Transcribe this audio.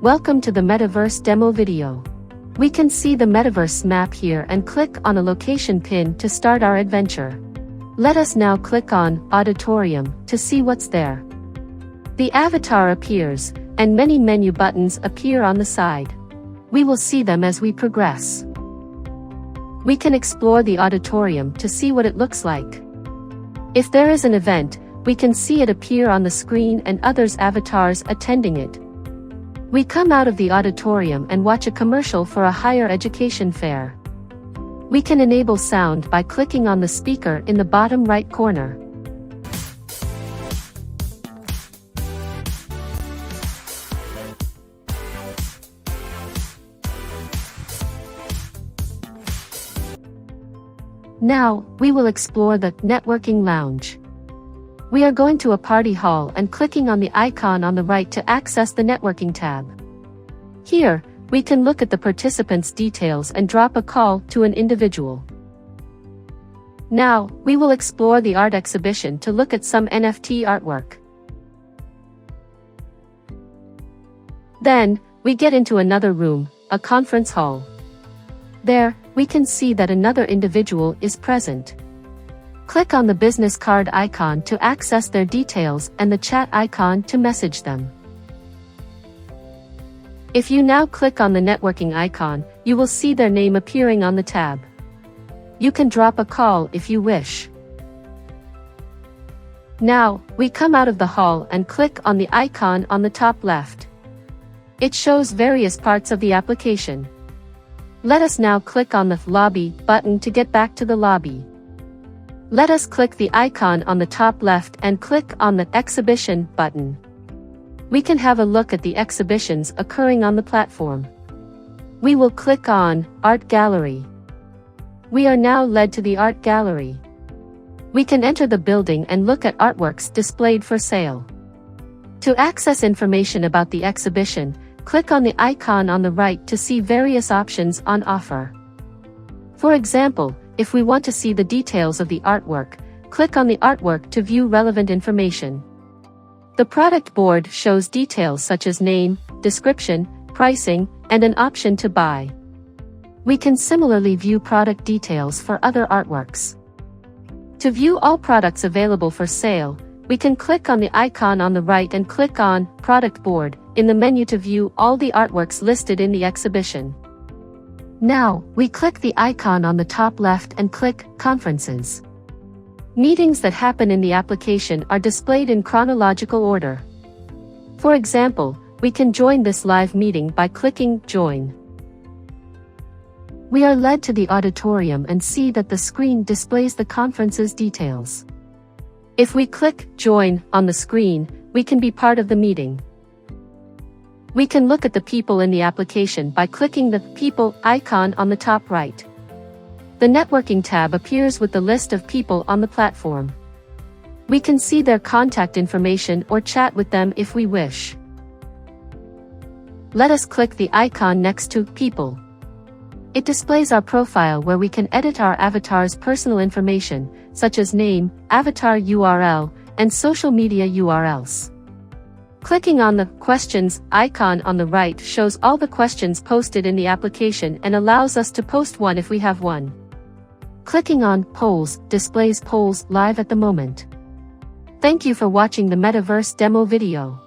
Welcome to the Metaverse demo video. We can see the Metaverse map here and click on a location pin to start our adventure. Let us now click on Auditorium to see what's there. The avatar appears, and many menu buttons appear on the side. We will see them as we progress. We can explore the auditorium to see what it looks like. If there is an event, we can see it appear on the screen and others' avatars attending it. We come out of the auditorium and watch a commercial for a higher education fair. We can enable sound by clicking on the speaker in the bottom right corner. Now, we will explore the networking lounge. We are going to a party hall and clicking on the icon on the right to access the networking tab. Here, we can look at the participants' details and drop a call to an individual. Now, we will explore the art exhibition to look at some NFT artwork. Then, we get into another room, a conference hall. There, we can see that another individual is present. Click on the business card icon to access their details and the chat icon to message them. If you now click on the networking icon, you will see their name appearing on the tab. You can drop a call if you wish. Now, we come out of the hall and click on the icon on the top left. It shows various parts of the application. Let us now click on the lobby button to get back to the lobby. Let us click the icon on the top left and click on the exhibition button. We can have a look at the exhibitions occurring on the platform. We will click on Art Gallery. We are now led to the art gallery. We can enter the building and look at artworks displayed for sale. To access information about the exhibition, click on the icon on the right to see various options on offer. For example, if we want to see the details of the artwork, click on the artwork to view relevant information. The product board shows details such as name, description, pricing, and an option to buy. We can similarly view product details for other artworks. To view all products available for sale, we can click on the icon on the right and click on Product Board in the menu to view all the artworks listed in the exhibition. Now, we click the icon on the top left and click Conferences. Meetings that happen in the application are displayed in chronological order. For example, we can join this live meeting by clicking Join. We are led to the auditorium and see that the screen displays the conference's details. If we click Join on the screen, we can be part of the meeting. We can look at the people in the application by clicking the People icon on the top right. The networking tab appears with the list of people on the platform. We can see their contact information or chat with them if we wish. Let us click the icon next to People. It displays our profile where we can edit our avatar's personal information, such as name, avatar URL, and social media URLs. Clicking on the Questions icon on the right shows all the questions posted in the application and allows us to post one if we have one. Clicking on Polls displays polls live at the moment. Thank you for watching the Metaverse demo video.